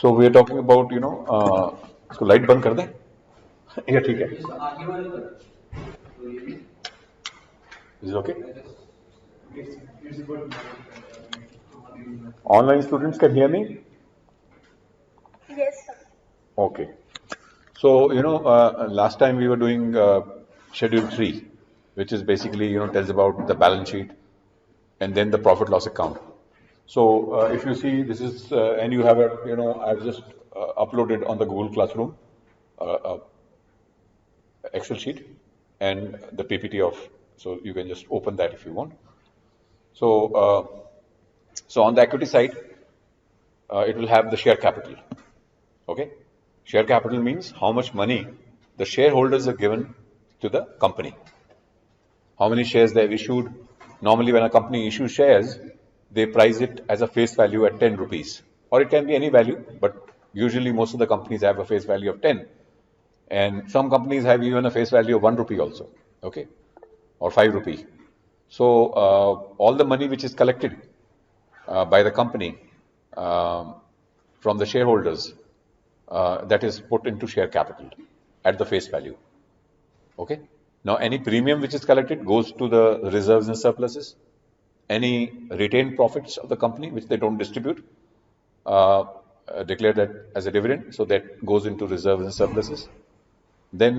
So we are talking about, इसको light बंद कर दें या ठीक है? Is it okay? Online students can hear me? Yes, sir. Okay. So, last time we were doing Schedule 3, which is basically, tells about the balance sheet and then the profit loss account. So, if you see, this is, and you have a, I've just uploaded on the Google Classroom Excel sheet and the PPT of, so you can just open that if you want. So on the equity side, it will have the share capital. Okay, share capital means how much money the shareholders are given to the company. How many shares they have issued. Normally, when a company issues shares, they price it as a face value at 10 rupees, or it can be any value, but usually most of the companies have a face value of 10. And some companies have even a face value of 1 rupee also, okay, or 5 rupee. So all the money which is collected by the company from the shareholders, that is put into share capital at the face value. Okay. Now any premium which is collected goes to the reserves and surpluses. Any retained profits of the company which they don't distribute, declare that as a dividend, so that goes into reserves and surpluses. Then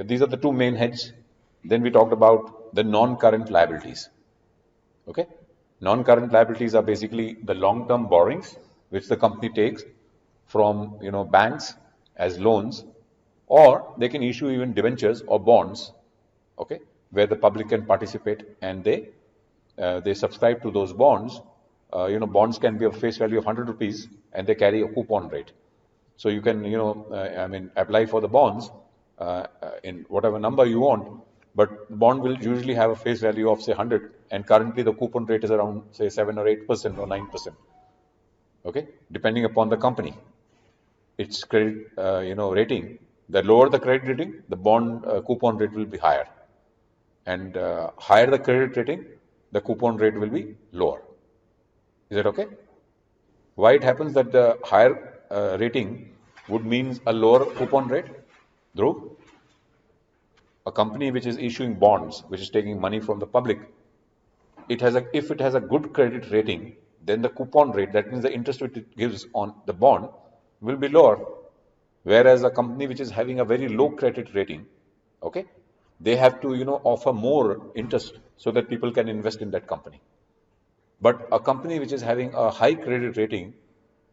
these are the two main heads. Then we talked about the non-current liabilities. Okay, non-current liabilities are basically the long-term borrowings which the company takes from banks as loans, or they can issue even debentures or bonds. Okay, where the public can participate and they subscribe to those bonds. Bonds can be of face value of 100 rupees and they carry a coupon rate. So you can, apply for the bonds in whatever number you want, but bond will usually have a face value of say 100, and currently the coupon rate is around say 7 or 8% or 9%. Okay, depending upon the company, its credit, rating. The lower the credit rating, the bond coupon rate will be higher, and higher the credit rating, the coupon rate will be lower. Is that okay? Why it happens that the higher rating would mean a lower coupon rate? Dhruv? A company which is issuing bonds, which is taking money from the public, if it has a good credit rating, then the coupon rate, that means the interest which it gives on the bond, will be lower. Whereas a company which is having a very low credit rating, okay, they have to offer more interest so that people can invest in that company. But a company which is having a high credit rating,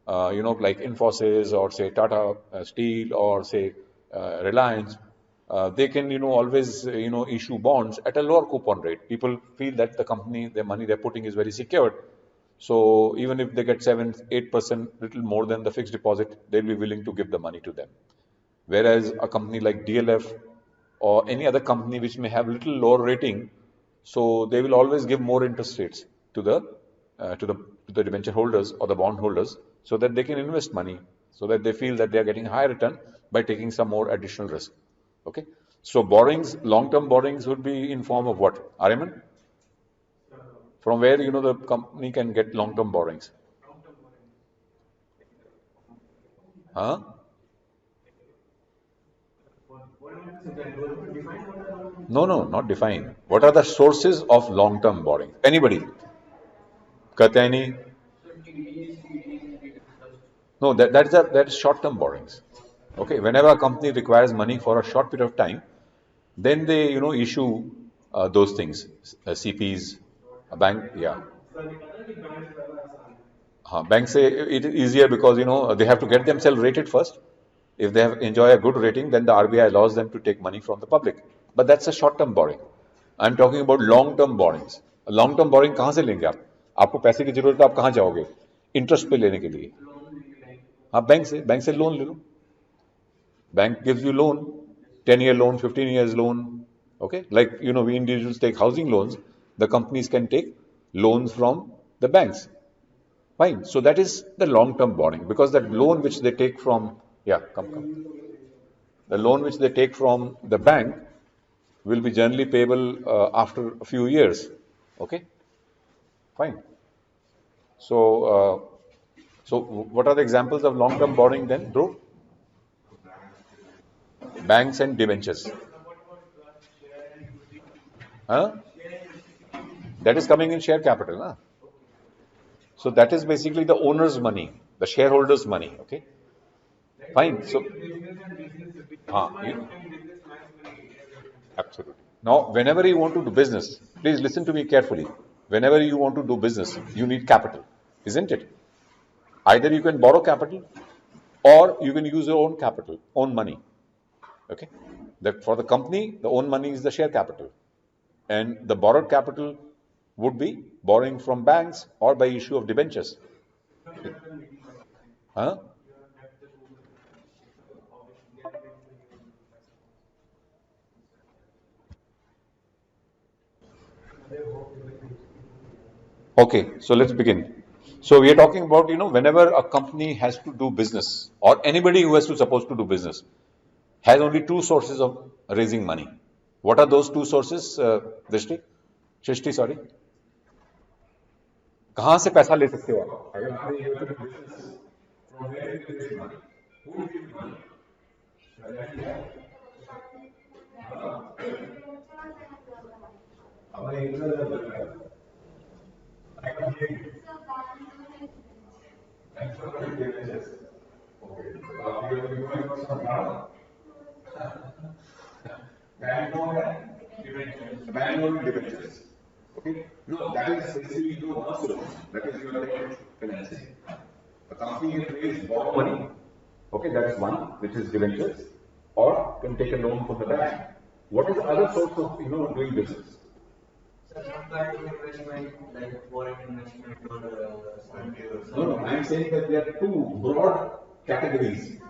like Infosys or say Tata Steel or say Reliance, they can, always, issue bonds at a lower coupon rate. People feel that the company, their money they're putting is very secured. So even if they get 7, 8%, little more than the fixed deposit, they'll be willing to give the money to them. Whereas a company like DLF or any other company which may have little lower rating, so they will always give more interest rates to the debenture holders or the bond holders, so that they can invest money, so that they feel that they are getting higher return by taking some more additional risk. Okay, so borrowings, long-term borrowings would be in form of what? Ariman? From where the company can get long-term borrowings? Huh? No, no, not define. What are the sources of long-term borrowing? Anybody? Katani? No, that is short-term borrowings. Okay, whenever a company requires money for a short period of time, then they issue those things, CPs, a bank, yeah. Banks say it is easier because they have to get themselves rated first. If they have enjoy a good rating, then the RBI allows them to take money from the public. But that's a short-term borrowing. I'm talking about long-term borrowings. Long-term borrowing कहाँ से लेंगे आप? आपको पैसे की जरूरत है, आप कहाँ जाओगे? इंटरेस्ट पे लेने के लिए? हाँ, बैंक से लोन ले लो. Bank gives you loan, 10-year loan, 15 years loan. Okay, like we individuals take housing loans. The companies can take loans from the banks. Fine. So that is the long-term borrowing, because that loan which they take from, yeah, come. The loan which they take from the bank will be generally payable after a few years. Okay, fine. So, So what are the examples of long-term borrowing then, Dhruv? Banks and debentures. Huh? That is coming in share capital. Huh? So that is basically the owner's money, the shareholder's money. Okay, fine. So, absolutely. Now, whenever you want to do business, please listen to me carefully. Whenever you want to do business, you need capital, isn't it? Either you can borrow capital or you can use your own capital, own money. Okay, that for the company, the own money is the share capital, and the borrowed capital would be borrowing from banks or by issue of debentures. Huh? Okay, so let's begin. So we are talking about, whenever a company has to do business or anybody who has to supposed to do business has only two sources of raising money. What are those two sources, Drishti? Shrishti, sorry. कहाँ से पैसा ले सकते हो आप? अगर आपने ये तो business, from where do you raise money? Who will give money? अपने internal I can hear you. And so what is debentures? Okay. So आप ये going for some now. Bank loan and bank loan debentures. Okay. No, that is basically one source. That is your debt financing. A company can raise borrow money. Okay, that is one, which is debentures, or can take a loan from the bank. What is the other source of doing business? Investment, like foreign investment or something. No, I am saying that there are two broad categories.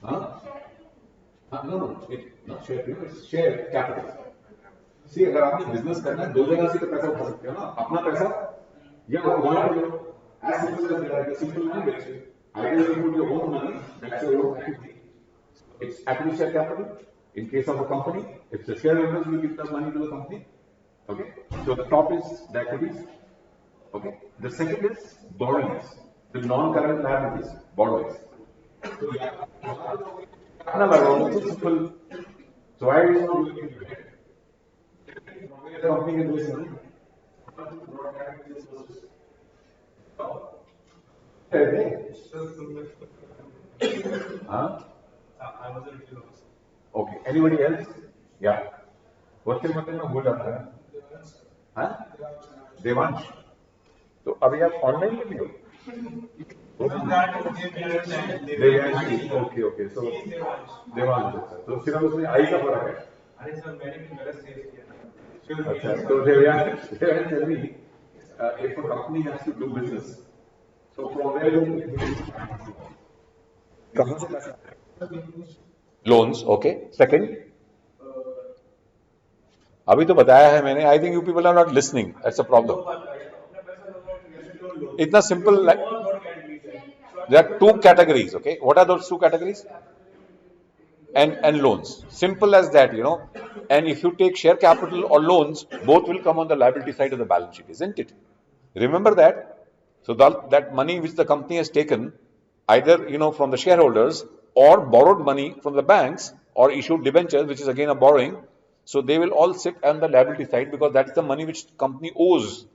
Huh? No, not share, it's share capital. See, अगर आपने business करना है, दो जगह से तो पैसा उठा सकते हो ना, अपना पैसा या उधार लो. As simple as that, simple language. Either you put your own money, that's your own equity. It's equity share capital. In case of a company, if the shareholders will give the money to the company. Okay, so the top is the equities. Okay, the second is borrowings, the non-current liabilities, borrowings. So yeah, simple. So why is not looking at it? The company can do money. Huh? I was a little lost. Okay, anybody else? Yeah. What's your name? Good afternoon. हाँ? देवांश तो अभी आप online में भी हो? Okay so Devansh तो सिर्फ उसमें आई का फर्क है. अरे सर मैंने भी गलत सेव किया. अच्छा तो Devansh tell me if a company has to do business so from where do कहाँ से पैसा? Loans, okay. Second. अभी तो बताया है मैंने. I think you people are not listening. That's a problem. इतना simple. There are two categories. Okay, what are those two categories? and loans. Simple as that, And if you take share capital or loans, both will come on the liability side of the balance sheet, isn't it? Remember that. So that money which the company has taken, either from the shareholders or borrowed money from the banks or issued debentures, which is again a borrowing. So they will all sit on the liability side because that's the money which company owes.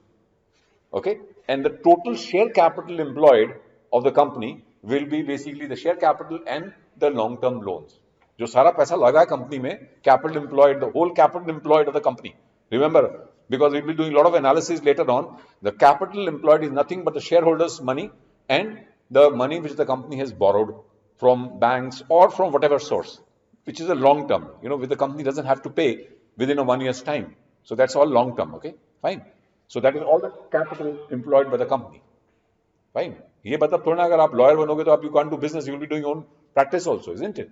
Okay, and the total share capital employed of the company will be basically the share capital and the long-term loans. जो सारा पैसा लगा है company में, capital employed, the whole capital employed of the company. Remember, because we'll be doing a lot of analysis later on, the capital employed is nothing but the shareholders' money and the money which the company has borrowed from banks or from whatever source, which is a long term, which the company doesn't have to pay within a 1 year's time. So that's all long term, okay? Fine. So that is all the capital employed by the company. Fine. ये मतलब थोड़ा ना अगर आप lawyer बनोगे तो आप you can't do business, you will be doing your own practice also, isn't it?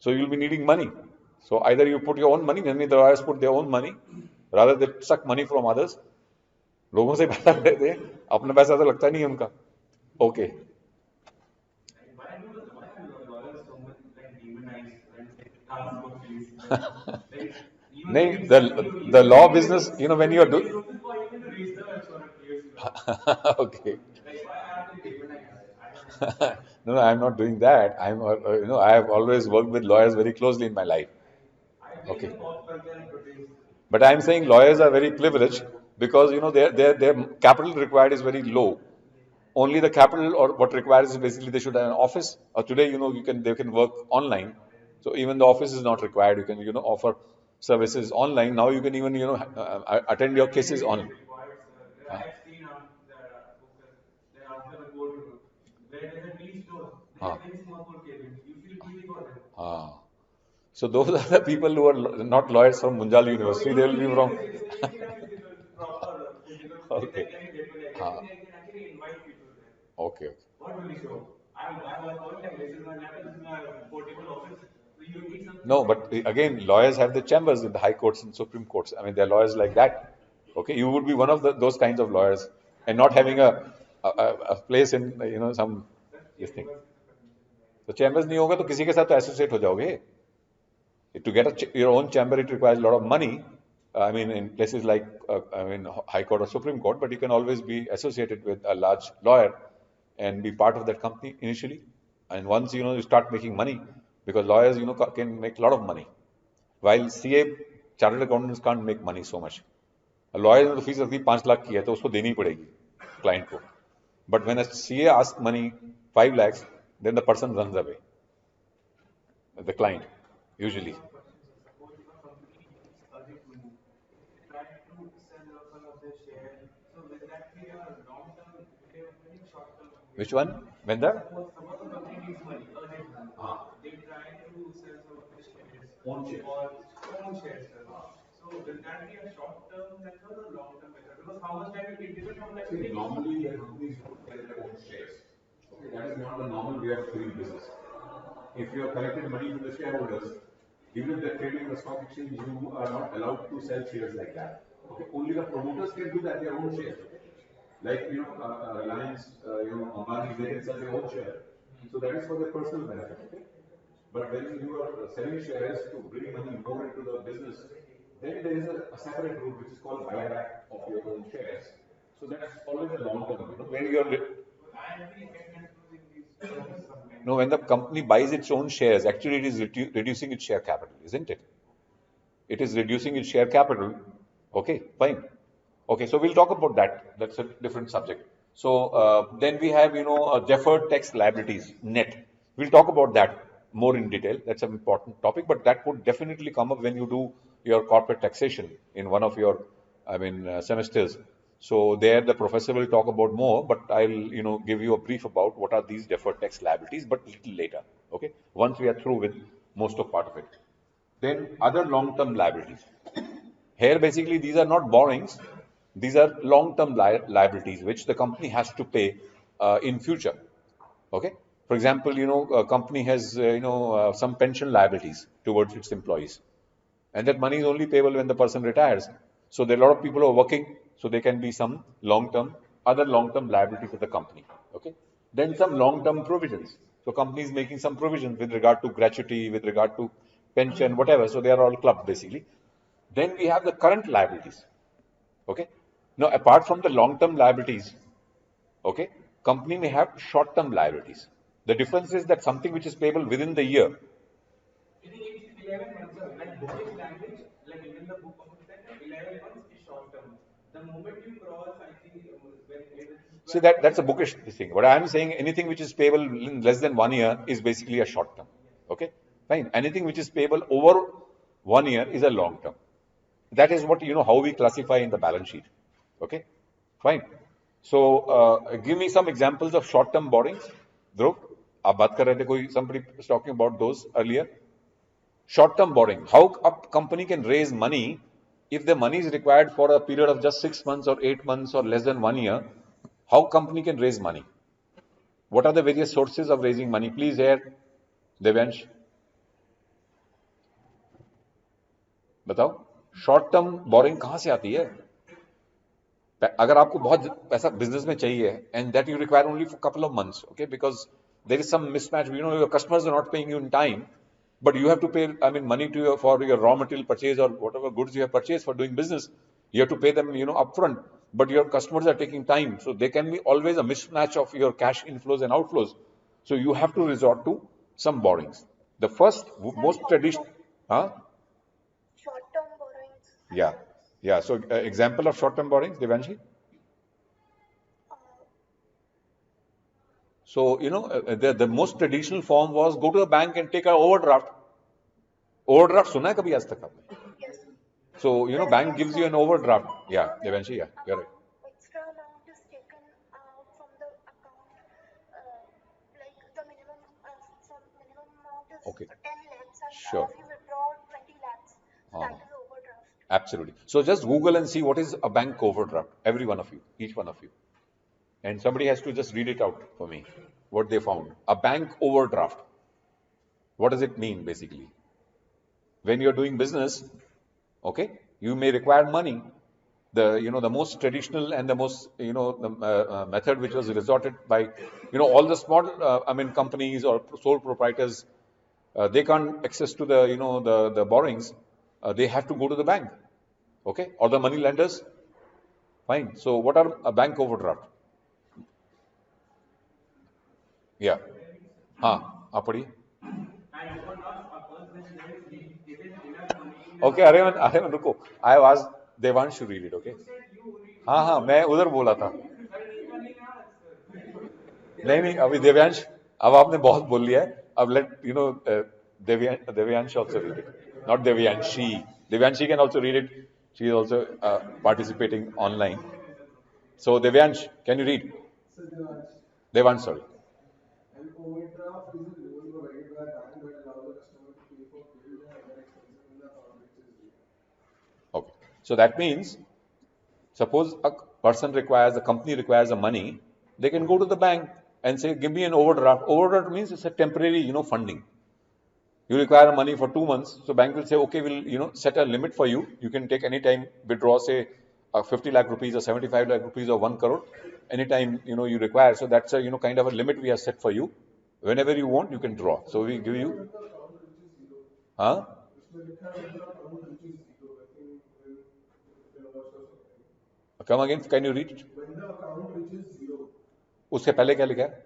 So you will be needing money. So either you put your own money, many the lawyers put their own money, rather they suck money from others. लोगों से पैसा लेते हैं, अपना पैसा तो लगता नहीं है उनका. Okay. नहीं, the law business, when you are doing. Okay. No, no, I'm not doing that. I have always worked with lawyers very closely in my life. Okay. But I'm saying lawyers are very privileged because their capital required is very low. Only the capital or what requires is basically they should have an office. Or today, they can work online. So even the office is not required. You can offer services online. Now you can even attend your cases on. Huh? Huh. Ah. So those are the people who are not lawyers from Munjal University. They will be from. Okay. Ah. Okay. No, but again, lawyers have the chambers in the high courts and supreme courts. I mean, they're lawyers like that. Okay, you would be one of those kinds of lawyers, and not having a place in some this thing. तो chambers नहीं होगा तो किसी के साथ तो associate हो जाओगे. To get your own chamber, it requires a lot of money. I mean, in places like High Court or Supreme Court, but you can always be associated with a large lawyer and be part of that company initially. And once you start making money, because lawyers can make a lot of money, while CA chartered accountants can't make money so much. A lawyer तो fees रखती 5 लाख की है तो उसको देनी पड़ेगी client को. But when a CA asks money 5 lakhs, then the person runs away. The client usually. Which one? Vendor? They try to sell some of the shares own shares. So will that be a short-term method or long-term method? Because how much time it depends on that. Normally, the companies would sell their own shares. Okay, that is not the normal way of doing business. If you have collected money from the shareholders, even if they're trading on the stock exchange, you are not allowed to sell shares like that. Okay, only the promoters can do that, their own shares. Like Reliance, Ambani, they can sell their own share. So that is for their personal benefit. Okay? But when you are selling shares to bring money more into the business, then there is a separate route which is called buyback of your own shares. So that's always a long term. When you are no, when the company buys its own shares, actually it is reducing its share capital, isn't it? It is reducing its share capital. Okay, fine. Okay, so we'll talk about that. That's a different subject. So then we have, deferred tax liabilities, net. We'll talk about that more in detail. That's an important topic, but that would definitely come up when you do your corporate taxation in one of your, semesters. So there the professor will talk about more, but I'll, give you a brief about what are these deferred tax liabilities, but little later. Okay, once we are through with most of part of it. Then other long-term liabilities. Here, basically, these are not borrowings. These are long-term liabilities which the company has to pay in future. Okay. For example, a company has some pension liabilities towards its employees, and that money is only payable when the person retires. So there are a lot of people who are working, so there can be some other long-term liabilities of the company. Okay. Then some long-term provisions. So company is making some provisions with regard to gratuity, with regard to pension, whatever. So they are all clubbed basically. Then we have the current liabilities. Okay. Now, apart from the long-term liabilities, okay, company may have short-term liabilities. The difference is that something which is payable within the year. I think it's 11 months, like bookish language, like even the book of the 11 months is short-term. The moment you cross, I think, See, that's a bookish thing. What I'm saying, anything which is payable in less than 1 year is basically a short-term. Okay, fine. Anything which is payable over 1 year is a long-term. That is what, how we classify in the balance sheet. Okay, fine. So, give me some examples of short-term borrowings. Dhruv, आप बात कर रहे थे कोई, somebody was talking about those earlier. Short-term borrowing. How a company can raise money if the money is required for a period of just 6 months or 8 months or less than 1 year? How company can raise money? What are the various sources of raising money? Please here, Devansh. बताओ, short-term borrowing कहाँ से आती है? अगर आपको बहुत पैसा business में चाहिए and that you require only for a couple of months, okay, because there is some mismatch, your customers are not paying you in time, but you have to pay, money for your raw material purchase or whatever goods you have purchased for doing business, you have to pay them, upfront. but your customers are taking time. So there can be always a mismatch of your cash inflows and outflows. So you have to resort to some borrowings. The first, most traditional, huh? Short-term borrowings. Yeah, yeah. So example of short-term borrowings, Devanshi. Uh, So the most traditional form was go to the bank and take an overdraft. Overdraft सुना है कभी आज तक आपने? yes. So bank gives you an overdraft. Yeah, So Devanshi, yeah, you're right. extra amount is taken out from the account, like the minimum, some minimum amount is Okay. 10 lakhs, and Sure. if you withdraw 20 lakhs, so that is overdraft. Absolutely. So just Google and see what is a bank overdraft. Every one of you, each one of you. And somebody has to just read it out for me, what they found. A bank overdraft. What does it mean, basically? When you're doing business, okay, you may require money. The most traditional and the most, method which was resorted by, all the small, companies or sole proprietors, they can't access to the borrowings. They have to go to the bank, okay, or the money lenders. Fine. So what are a bank overdraft? Yeah. हाँ पढ़िए. And overdraft occurs when there is given enough money in Okay, अरे रुको. I have asked Devansh to read it. Okay. हाँ मैं उधर बोला था. नहीं अभी देवांश, अब आपने बहुत बोल लिया है. अब let Devyansh also read it. Not Devyanshi. Devyanshi can also read it. She is also participating online. So Devyansh, can you read? Devansh, sorry. An overdraft is a loan provided by a bank that allows a customer to pay for bills and other expenses in the account which is due. Okay. So that means, suppose a person requires, a company requires a money, they can go to the bank and say, give me an overdraft. Overdraft means it's a temporary, funding. You require money for 2 months, so bank will say, okay, we'll, set a limit for you. You can take any time, withdraw, say, 50 lakh rupees or 75 lakh rupees or 1 crore, anytime, you require. So that's a, kind of a limit we have set for you. Whenever you want, you can draw. So we give you, huh? Come again, can you read it? When the account reaches zero, उसके पहले क्या लिखा है?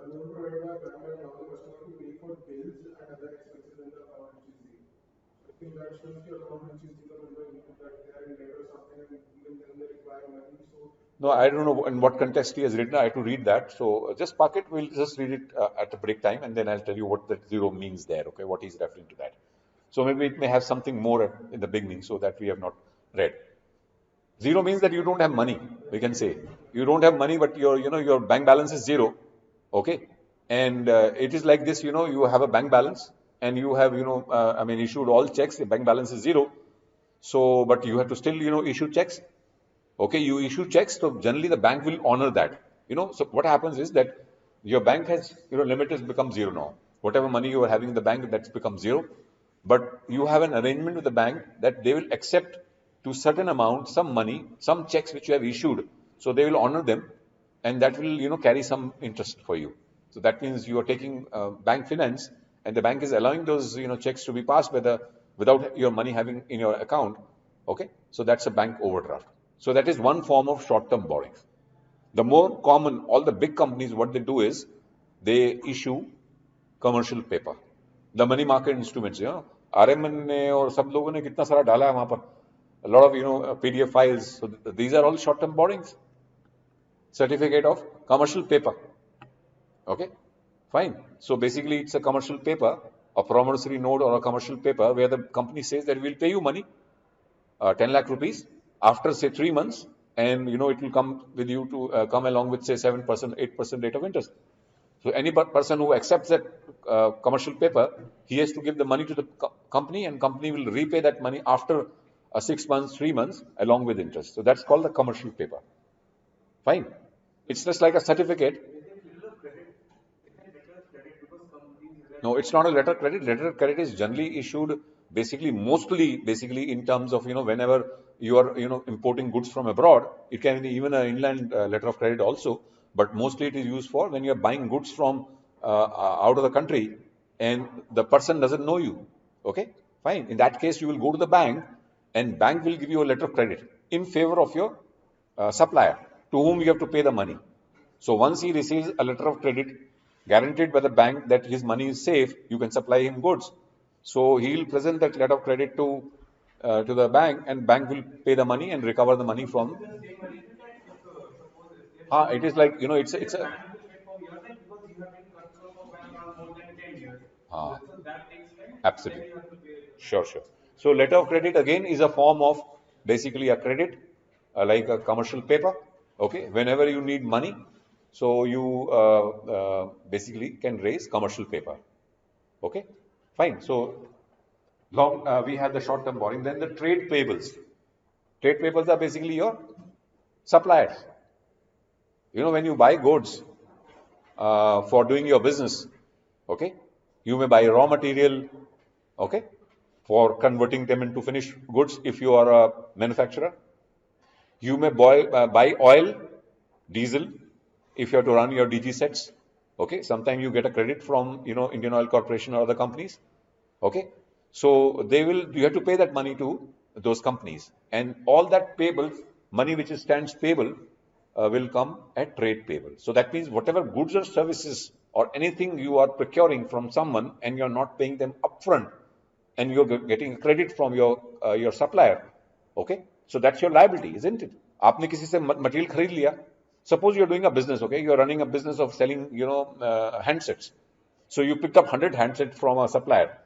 a loan provided by a bank that allows the customer to pay for bills and other expenses in the account which is zero. I think that shows the account which is zero when they input that they are in debt or something, and even then they require money. So No, I don't know in what context he has written. I have to read that. So just park it. We'll just read it at the break time, and then I'll tell you what that zero means there. Okay, what he's referring to that. So maybe it may have something more in the beginning, so that we have not read. Zero means that you don't have money. We can say you don't have money, but your bank balance is zero. Okay, and it is like this. You have a bank balance, and you have issued all checks. The bank balance is zero. So, but you have to still issue checks. Okay, you issue checks, so generally the bank will honor that. So what happens is that your bank has, limit has become zero now. Whatever money you are having in the bank, that's become zero. But you have an arrangement with the bank that they will accept to certain amount, some money, some checks which you have issued. So they will honor them, and that will, carry some interest for you. So that means you are taking bank finance, and the bank is allowing those, checks to be passed without your money having in your account. Okay, so that's a bank overdraft. So that is one form of short-term borrowings. The more common, all the big companies, what they do is they issue commercial paper. The money market instruments, RMN ने और सब लोगों ने कितना सारा डाला है वहां पर. A lot of PDF files. So these are all short-term borrowings. Certificate of commercial paper. Okay, fine. So basically, it's a commercial paper, a promissory note or a commercial paper where the company says that we'll pay you money, 10 lakh rupees, after say 3 months, and it will come with you to come along with say 7%, 8% rate of interest. So any person who accepts that commercial paper, he has to give the money to the company, and company will repay that money after 6 months, 3 months, along with interest. So that's called the commercial paper. Fine. It's just like a certificate. No, it's not a letter of credit. Letter of credit is generally issued mostly in terms of, whenever you are, importing goods from abroad. It can be even an inland letter of credit also, but mostly it is used for when you are buying goods from out of the country and the person doesn't know you. Okay, fine. In that case, you will go to the bank and bank will give you a letter of credit. in favor of your supplier to whom you have to pay the money. So once he receives a letter of credit guaranteed by the bank that his money is safe, you can supply him goods. So he will present that letter of credit to the bank, and bank will pay the money and recover the money from. It is like, you know, it's a. Bank will pay for your side because you have been customer for around more than 10 years. Ah. So that takes time. Absolutely. Then you have to pay. Sure. So letter of credit again is a form of basically a credit, like a commercial paper. Okay, whenever you need money, so you basically can raise commercial paper. Okay, fine. So we have the short-term borrowing. Then the trade payables. Trade payables are basically your suppliers. You know, when you buy goods for doing your business, okay, you may buy raw material, okay, for converting them into finished goods if you are a manufacturer. You may buy oil, diesel, if you have to run your DG sets. Okay, sometimes you get a credit from, you know, Indian Oil Corporation or other companies. Okay, so you have to pay that money to those companies, and all that payable money which stands payable will come at trade payable. So that means whatever goods or services or anything you are procuring from someone and you're not paying them upfront, and you're getting credit from your supplier, okay, so that's your liability, isn't it? आपने किसी से material खरीद लिया. Suppose you're doing a business, okay, you're running a business of selling, you know, handsets. So you picked up 100 handsets from a supplier,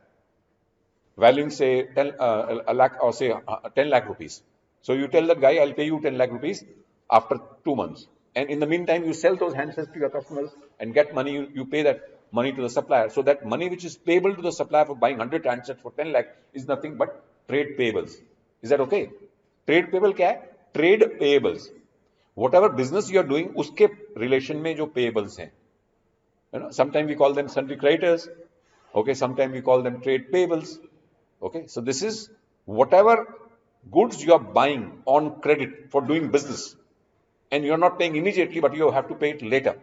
valuing say 10 a lakh or say 10 lakh rupees. So you tell that guy, I'll pay you 10 lakh rupees after 2 months. And in the meantime, you sell those handsets to your customers and get money. You pay that money to the supplier. So that money which is payable to the supplier for buying 100 handsets for 10 lakh is nothing but trade payables. Is that okay? Trade payable क्या है? Trade payables. Whatever business you are doing, उसके relation में जो payables हैं. You know, sometimes we call them sundry creditors. Okay, sometimes we call them trade payables. Okay, so this is whatever goods you are buying on credit for doing business, and you're not paying immediately, but you have to pay it later.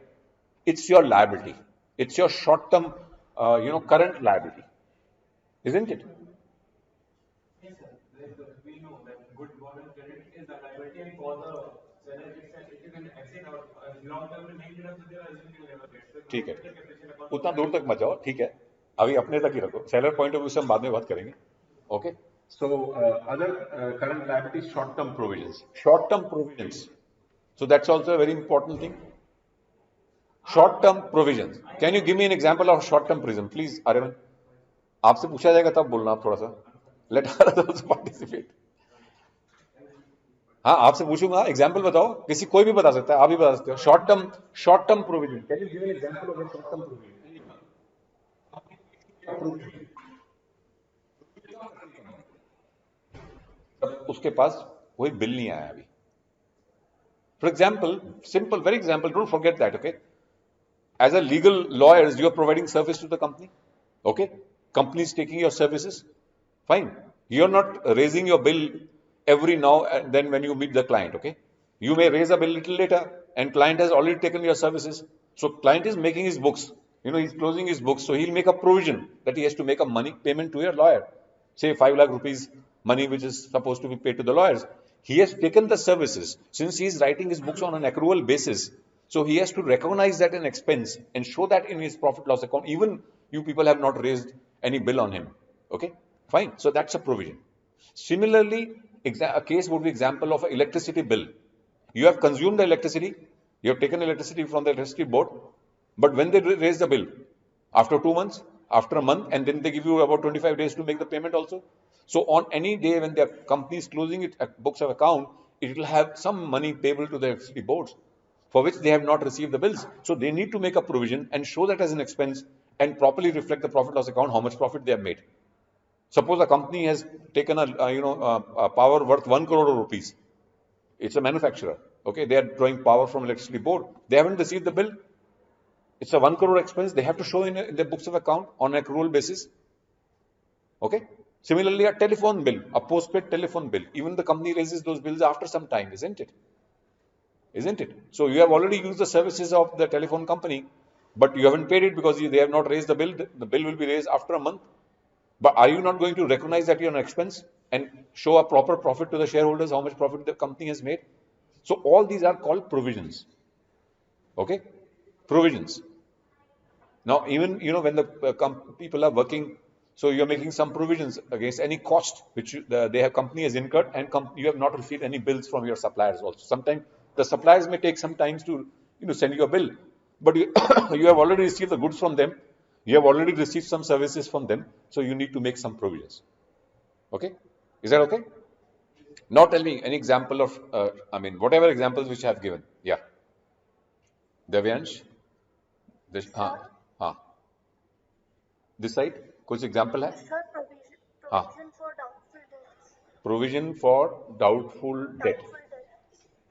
It's your liability. It's your short-term, current liability, isn't it? Yes, sir. We know that good borrowing credit is a liability, and for the seller, if you can exit or long term में नहीं मिला तो there is you never get. So ठीक है, depreciation account. उतना दूर तक मत जाओ, ठीक है, अभी अपने तक ही रखो. सेलर पॉइंट ऑफ व्यू से हम बाद में बात करेंगे. Okay, so other current liabilities, short-term provisions. Short-term provisions. So that's also a very important thing. Short-term provisions. Can you give me an example of short-term provision, please, Arvind? आपसे पूछा जाएगा तब बोलना आप थोड़ा सा. Let others also participate. हाँ, आपसे पूछूंगा, एग्जाम्पल बताओ, किसी कोई भी बता सकता है, आप भी बता सकते हो. Short term provision. Can you give an example of short term provision? उसके पास कोई बिल नहीं आया अभी. For example, simple, very example, don't forget that, okay? As a legal lawyers, you are providing service to the company, okay? Company is taking your services, fine. You're not raising your bill every now and then when you meet the client, okay? You may raise a bill little later, and client has already taken your services. So client is making his books, you know, he's closing his books, so he'll make a provision that he has to make a money payment to your lawyer. Say 5 lakh rupees money which is supposed to be paid to the lawyers. He has taken the services. Since he is writing his books on an accrual basis, so he has to recognize that an expense and show that in his profit loss account. Even you people have not raised any bill on him. Okay, fine. So that's a provision. Similarly, a case would be example of an electricity bill. You have consumed the electricity. You have taken electricity from the electricity board. But when they raise the bill, after 2 months, after a month, and then they give you about 25 days to make the payment also. So on any day when the company is closing its books of account, it will have some money payable to the electricity boards for which they have not received the bills. So they need to make a provision and show that as an expense and properly reflect the profit loss account, how much profit they have made. Suppose a company has taken a power worth 1 crore rupees. It's a manufacturer. Okay, they are drawing power from electricity board. They haven't received the bill. It's a 1 crore expense. They have to show in their books of account on an accrual basis. Okay. Similarly, a telephone bill, a postpaid telephone bill. Even the company raises those bills after some time, isn't it? Isn't it? So you have already used the services of the telephone company, but you haven't paid it because they have not raised the bill. The bill will be raised after a month. But are you not going to recognize that you're an expense and show a proper profit to the shareholders, how much profit the company has made? So all these are called provisions. Okay? Provisions. Now, even, when the people are working, so you're making some provisions against any cost which the company has incurred, and you have not received any bills from your suppliers also. Sometimes the suppliers may take some time to, send you a bill, but you, you have already received the goods from them. You have already received some services from them, so you need to make some provisions. Okay? Is that okay? Now tell me any example of, whatever examples which I have given. Yeah. Devyansh? This, Sir, this side? कुछ example है? sir, हाँ. provision for doubtful debts. Provision for doubtful debt. Doubtful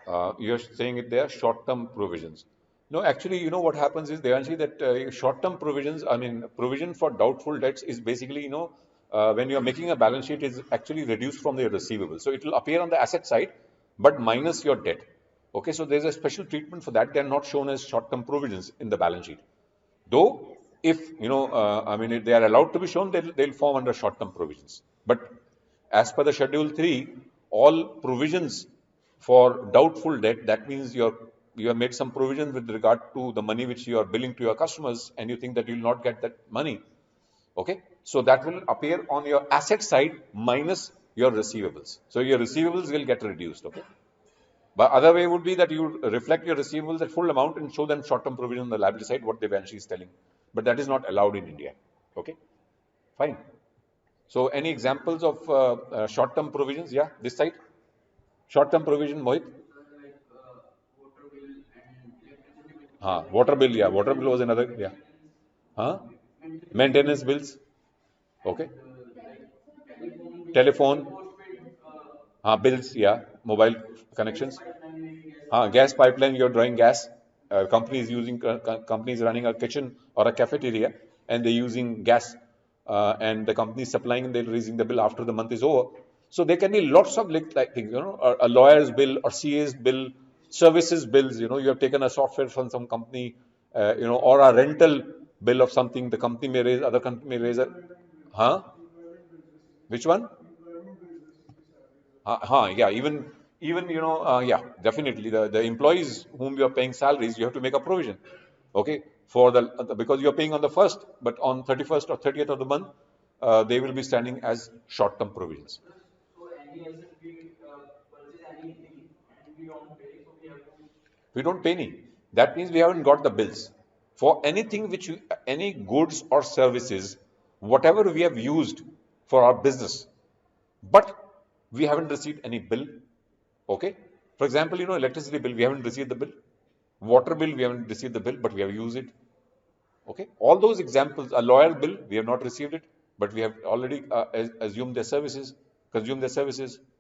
debts. You're saying it there, short-term provisions. No, actually, what happens is, Devanshi, that short-term provisions, provision for doubtful debts is basically, when you're making a balance sheet, is actually reduced from your receivables. So it will appear on the asset side, but minus your debt. Okay, so there's a special treatment for that. They're not shown as short-term provisions in the balance sheet. Though, if, if they are allowed to be shown, they'll form under short-term provisions. But as per the Schedule 3, all provisions for doubtful debt, that means you have made some provisions with regard to the money which you are billing to your customers, and you think that you will not get that money. Okay, so that will appear on your asset side minus your receivables. So your receivables will get reduced. Okay, but other way would be that you reflect your receivables at full amount and show them short-term provision on the liability side, what Devanshi is telling. But that is not allowed in India. Okay, fine. So any examples of short-term provisions? Yeah, this side. Short-term provision, Mohit? Water bill, yeah. Water bill was another, yeah. Maintenance bills. Okay. Telephone. Bills, yeah. Mobile connections. Gas pipeline, you're drawing gas. Company is running a kitchen or a cafeteria, and they're using gas, and the company is supplying, and they're raising the bill after the month is over. So there can be lots of like things, a lawyer's bill or CA's bill, services bills. You have taken a software from some company, or a rental bill of something. The company may raise, other company may raise which one? Yeah, even yeah, definitely the employees whom you are paying salaries, you have to make a provision, okay, for because you are paying on the 1st, but on 31st or 30th of the month, they will be standing as short-term provisions. So any asset we purchase anything and we don't pay, so we have to. We don't pay any. That means we haven't got the bills for anything any goods or services, whatever we have used for our business, but we haven't received any bill. Okay. For example, electricity bill, we haven't received the bill. Water bill, we haven't received the bill, but we have used it. Okay. All those examples, a lawyer bill, we have not received it, but we have already consumed their services.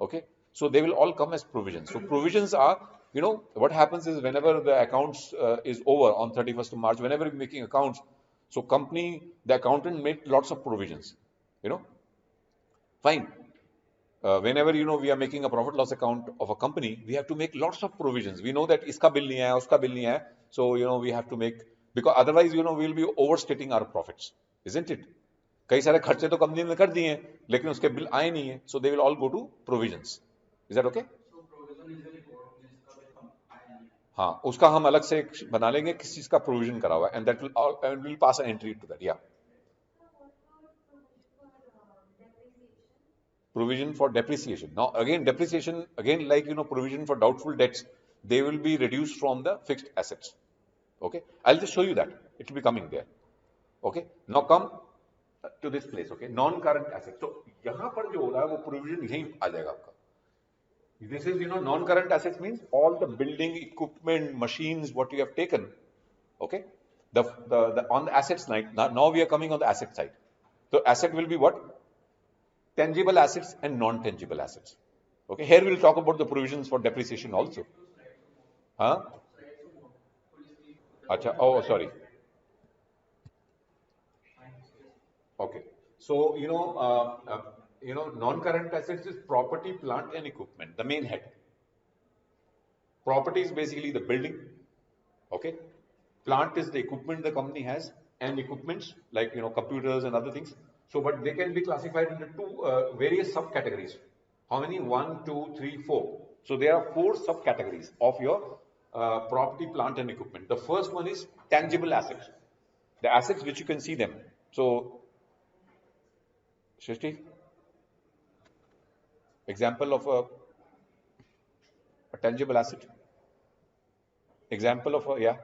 Okay. So they will all come as provisions. So provisions are, what happens is, whenever the accounts is over on 31st of March, whenever we're making accounts, so the accountant made lots of provisions. Fine. Whenever we are making a profit loss account of a company, we have to make lots of provisions. We know that iska bill nahi aaya, uska bill nahi aaya, so we have to make, because otherwise we will be overstating our profits, isn't it? कई सारे खर्चे तो company ने कर दिए हैं, लेकिन उसके बिल आए नहीं है, so they will all go to provisions. Is that okay? So provision is a report जिसका भी हम आया नहीं. हाँ, उसका हम अलग से बना लेंगे किस चीज का प्रोविजन करा हुआ है, and that will pass an entry to that. Yeah. Provision for depreciation. Now again, depreciation, again, like provision for doubtful debts, they will be reduced from the fixed assets. Okay, I'll just show you that. It will be coming there. Okay, now come to this place. Okay, non-current assets. So यहाँ पर जो हो रहा है वो provision यहीं आ जाएगा आपका. This is non-current assets means all the building equipment, machines, what you have taken. Okay, the on the asset side. Now we are coming on the asset side. So asset will be what? Tangible assets and non-tangible assets. Okay, here we'll talk about the provisions for depreciation also. Acha, oh, sorry. Okay, so non-current assets is property, plant, and equipment. The main head. Property is basically the building. Okay, plant is the equipment the company has, and equipments like computers and other things. So, but they can be classified into two various subcategories. How many? 1, 2, 3, 4. So there are 4 subcategories of your property, plant and equipment. The first one is tangible assets. The assets which you can see them. So, Shrishti, example of a tangible asset. Example of a, yeah,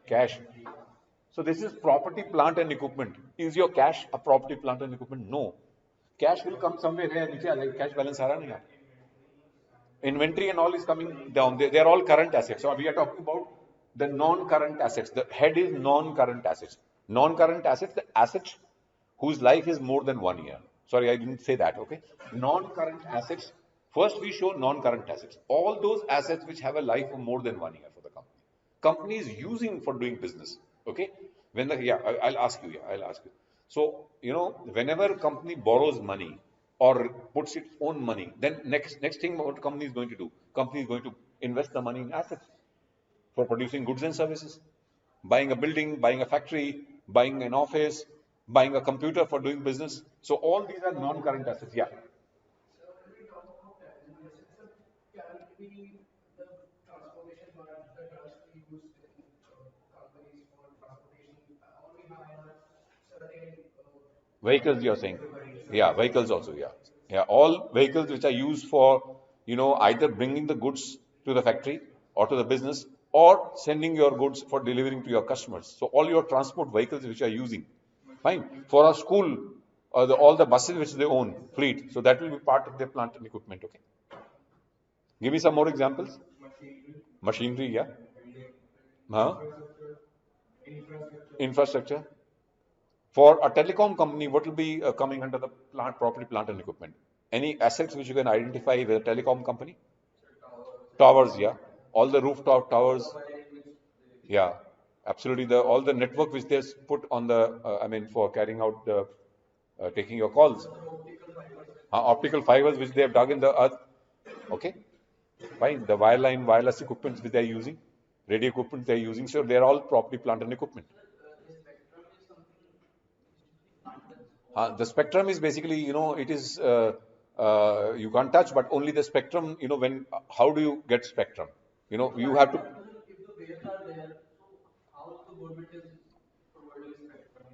cash. So this is property, plant and equipment. Is your cash a property, plant and equipment? No. Cash will come somewhere here. Like cash balance आ रहा नहीं है. Inventory and all is coming down. They are all current assets. So we are talking about the non-current assets. The head is non-current assets. Non-current assets, the assets whose life is more than 1 year. Sorry, I didn't say that. Okay. Non-current assets. First, we show non-current assets. All those assets which have a life of more than 1 year for the company. Company is using for doing business. Okay. When the, yeah, I'll ask you. Yeah, I'll ask you. So, you know, whenever company borrows money or puts its own money, then next thing what company is going to do? Company is going to invest the money in assets for producing goods and services, buying a building, buying a factory, buying an office, buying a computer for doing business. So all these are non-current assets. Yeah. So when we talk about tangible assets, so can it be the transformation part that has to be used in companies for transportation? Or we have certain Vehicles, you're saying? Yeah, vehicles also. Yeah, yeah. All vehicles which are used for, you know, either bringing the goods to the factory or to the business, or sending your goods for delivering to your customers. So all your transport vehicles which are using, fine. For a school, all the buses which they own, fleet. So that will be part of their plant and equipment. Okay. Give me some more examples. Machinery, yeah. Huh? Infrastructure. For a telecom company, what will be coming under the plant, property, plant and equipment? Any assets which you can identify with a telecom company? Towers, yeah. All the rooftop towers. Yeah, absolutely. All the network which they put on the, I mean, for carrying out the, taking your calls. Optical fibers which they have dug in the earth. Okay, fine. The wireline, wireless equipment which they are using, radio equipment they are using. So they are all property, plant and equipment. The spectrum is basically, you know, it is, you can't touch, but only the spectrum, you know, when, how do you get spectrum? You know, you have to. If the waves are there, so how the government is providing spectrum?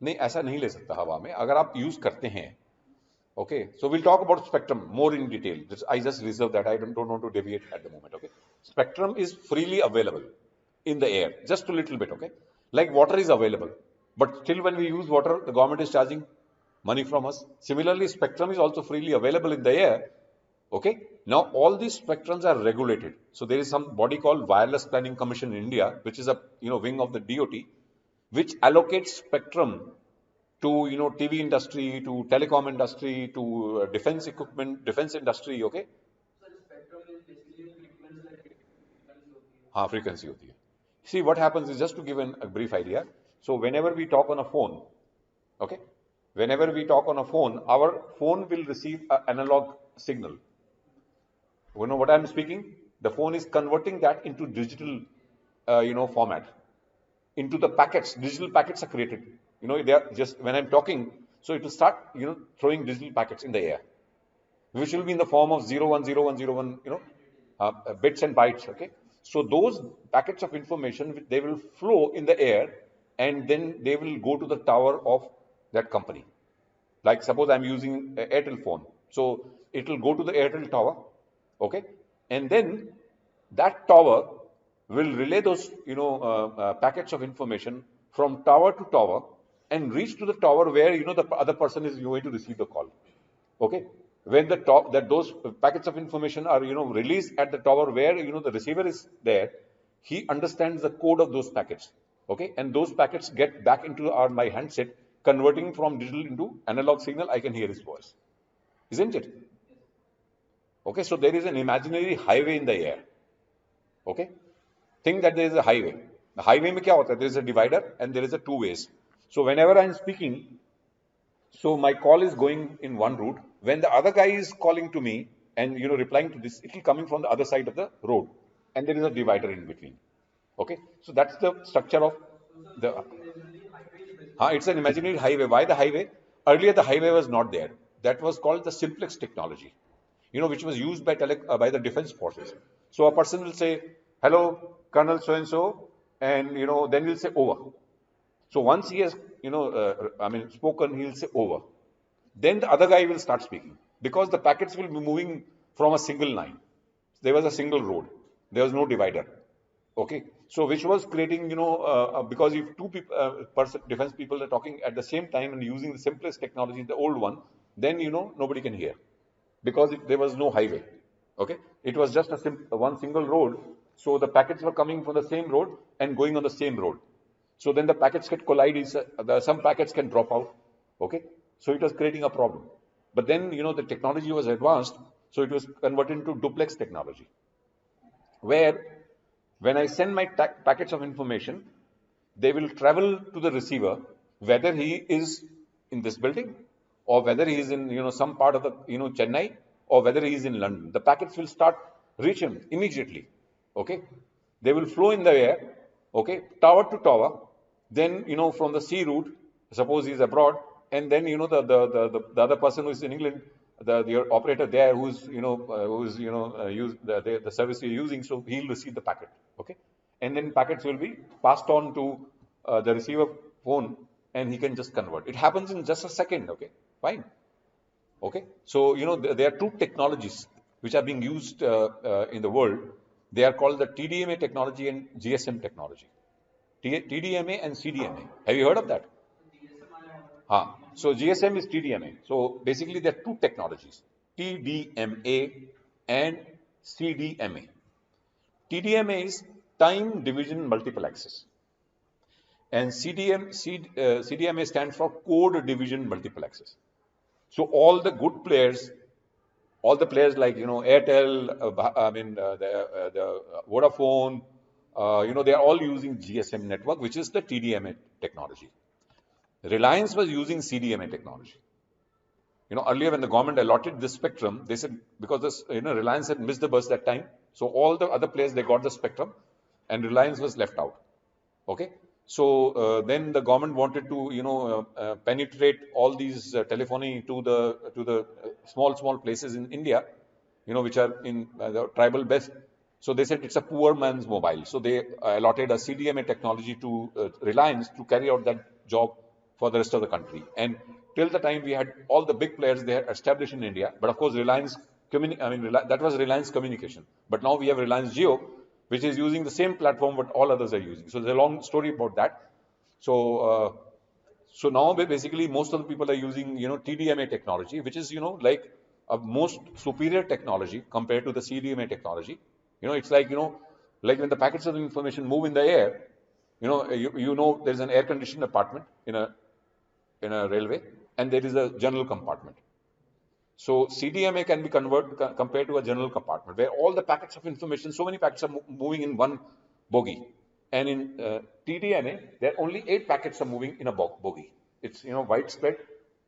नहीं ऐसा नहीं ले सकता हवा में अगर आप use करते हैं. Okay, so we'll talk about spectrum more in detail. I just reserve that. I don't want to deviate at the moment. Okay, spectrum is freely available in the air, just a little bit. Okay, like water is available, but still when we use water, the government is charging money from us. Similarly, spectrum is also freely available in the air. Okay, now all these spectrums are regulated. So there is some body called Wireless Planning Commission in India, which is a, you know, wing of the DOT, which allocates spectrum to, you know, TV industry, to telecom industry, to defense equipment, defense industry. Okay. So the spectrum is basically frequency like हाँ frequency होती है. See what happens is, just to give a brief idea. So whenever we talk on a phone, okay, whenever we talk on a phone, our phone will receive an analog signal. You know what I'm speaking? The phone is converting that into digital, you know, format, into the packets. Digital packets are created. You know, they are just, when I'm talking, so it will start, you know, throwing digital packets in the air, which will be in the form of 010101, you know, bits and bytes. Okay. So those packets of information, they will flow in the air, and then they will go to the tower of that company. Like suppose I'm using an Airtel phone. So it will go to the Airtel tower. Okay. And then that tower will relay those, you know, packets of information from tower to tower and reach to the tower where, you know, the other person is going to receive the call. Okay. When the top, that those packets of information are, you know, released at the tower where, you know, the receiver is there, he understands the code of those packets. Okay. And those packets get back into my handset, converting from digital into analog signal. I can hear his voice. Isn't it? Okay. So there is an imaginary highway in the air. Okay. Think that there is a highway. The highway mein kya hota hai? There is a divider and there is a two ways. So whenever I am speaking, so my call is going in one route. When the other guy is calling to me and, you know, replying to this, it will coming from the other side of the road, and there is a divider in between. Okay, so that's the structure of The, it's an imaginary highway. Why the highway? Earlier, the highway was not there. That was called the simplex technology, which was used by the defense forces. So a person will say, "Hello, Colonel so and so," and then he'll say over. So once he has, spoken, he'll say over. Then the other guy will start speaking because the packets will be moving from a single line. There was a single road. There was no divider. Okay. So which was creating, because if two people, defense people are talking at the same time and using the simplest technology, the old one, then, nobody can hear because there was no highway. Okay. It was just one single road. So the packets were coming from the same road and going on the same road. So then the packets get collide. Some packets can drop out. Okay. So it was creating a problem. But then, the technology was advanced. So it was converted into duplex technology, where when I send my packets of information, they will travel to the receiver, whether he is in this building or whether he is in, some part of the, Chennai, or whether he is in London. The packets will start reach him immediately. Okay. They will flow in the air. Okay. Tower to tower. Then, from the sea route, suppose he is abroad, and then, the other person who is in England, the operator there who's the service you're using, so he'll receive the packet. Okay. And then packets will be passed on to the receiver phone, and he can just convert. It happens in just a second. Okay. Fine. Okay. So, there are two technologies which are being used in the world. They are called the TDMA technology and GSM technology. TDMA and CDMA. Have you heard of that? So GSM is TDMA. So basically there are two technologies, TDMA and CDMA. TDMA is time division multiple access, and CDMA stands for code division multiple access. So all the good players, all the players like Airtel, the Vodafone, they are all using GSM network, which is the TDMA technology. Reliance was using CDMA technology. Earlier when the government allotted this spectrum, they said because this, Reliance had missed the bus that time, so all the other players, they got the spectrum, and Reliance was left out. Okay. So then the government wanted to penetrate all these telephony to the small places in India, which are in the tribal belt. So they said it's a poor man's mobile. So they allotted a CDMA technology to Reliance to carry out that job for the rest of the country. And till the time we had all the big players there established in India, but of course Reliance, that was Reliance Communication. But now we have Reliance Jio, which is using the same platform what all others are using. So there's a long story about that. So so now basically most of the people are using TDMA technology, which is like a most superior technology compared to the CDMA technology. It's like like when the packets of information move in the air, there's an air conditioned apartment in a railway, and there is a general compartment. So CDMA can be compared to a general compartment where all the packets of information, so many packets are moving in one bogie. And in TDMA, there are only 8 packets are moving in a bogie. It's widespread.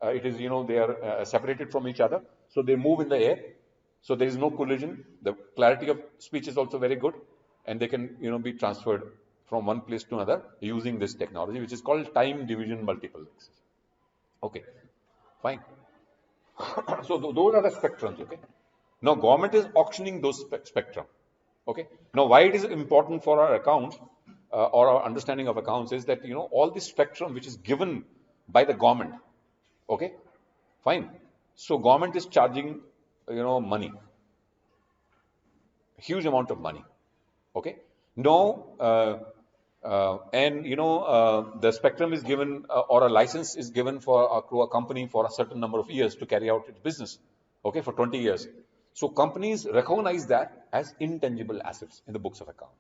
It is they are separated from each other, so they move in the air. So there is no collision. The clarity of speech is also very good, and they can be transferred from one place to another using this technology, which is called time division multiple access. Okay, fine. So those are the spectrums. Okay. Now government is auctioning those spectrum. Okay. Now why it is important for our accounts or our understanding of accounts is that all this spectrum which is given by the government. Okay, fine. So government is charging money, huge amount of money. Okay. No. And the spectrum is given or a license is given to a company for a certain number of years to carry out its business. Okay, for 20 years. So companies recognize that as intangible assets in the books of account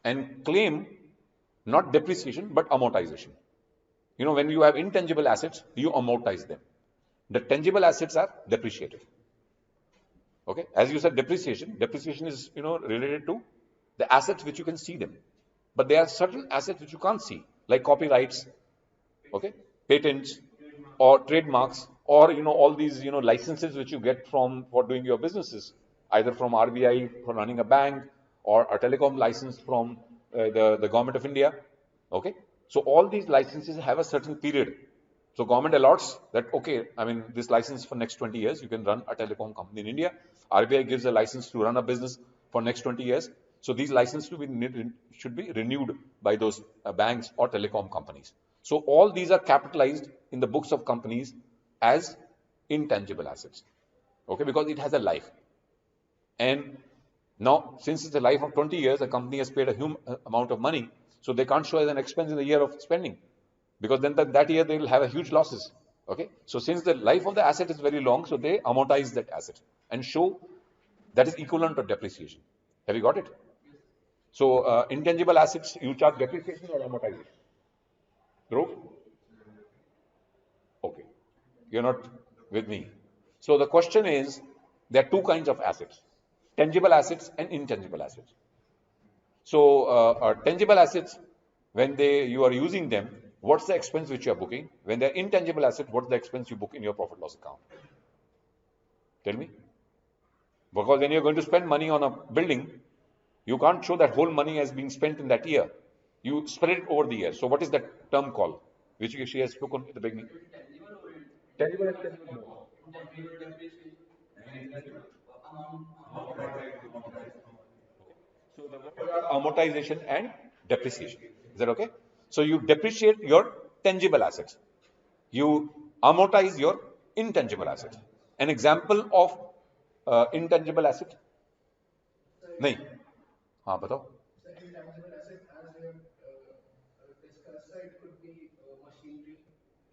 and claim not depreciation but amortization. When you have intangible assets, you amortize them. The tangible assets are depreciated. Okay, as you said, depreciation is related to the assets which you can see them. But there are certain assets which you can't see, like copyrights, okay, patents, or trademarks, or all these licenses which you get for doing your businesses, either from RBI for running a bank, or a telecom license from the government of India. Okay, So all these licenses have a certain period. So government allots that, okay, I mean, this license for next 20 years, you can run a telecom company in India. RBI gives a license to run a business for next 20 years. So these licenses should be renewed by those banks or telecom companies. So all these are capitalized in the books of companies as intangible assets. Okay, because it has a life. And now, since it's a life of 20 years, the company has paid a huge amount of money, so they can't show as an expense in the year of spending, because then that year they will have a huge losses. Okay, so since the life of the asset is very long, so they amortize that asset and show that is equivalent to depreciation. Have you got it? So intangible assets, you charge depreciation or amortization? Dhruv? Okay, you're not with me. So the question is, there are two kinds of assets: tangible assets and intangible assets. So tangible assets, when you are using them, what's the expense which you are booking? When they're intangible assets, what's the expense you book in your profit loss account? Tell me. Because when you're going to spend money on a building, you can't show that whole money has been spent in that year. You spread it over the year. So what is that term called, which she has spoken at the beginning? Tangible and intangible. So the words are amortization and depreciation. Is that okay? So you depreciate your tangible assets. You amortize your intangible assets. An example of intangible asset? नहीं. हाँ बताओ. The intangible asset, as we have discussed, it could be machinery.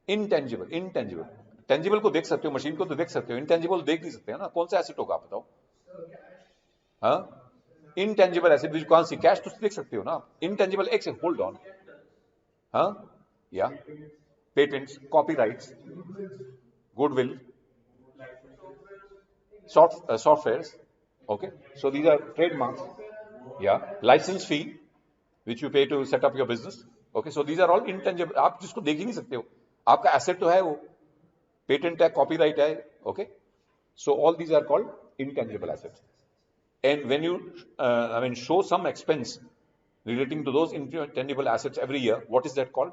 Intangible. Tangible को देख सकते हो, machine को तो देख सकते हो, intangible देख नहीं सकते हैं ना. कौन सा एसेट होगा आप बताओ? हाँ? Intangible asset which you can't see. Cash तो देख सकते हो ना. Intangible, एक second, hold on. हाँ? Yeah. Patents, copyrights, goodwill, softwares. Okay. So these are trademarks. Yeah. License fee, which you pay to set up your business. Okay. So these are all intangible. आप जिसको देख ही नहीं सकते हो. आपका asset तो है वो. Patent है, copyright है. Okay. So all these are called intangible assets. And when you, show some expense relating to those intangible assets every year, what is that called?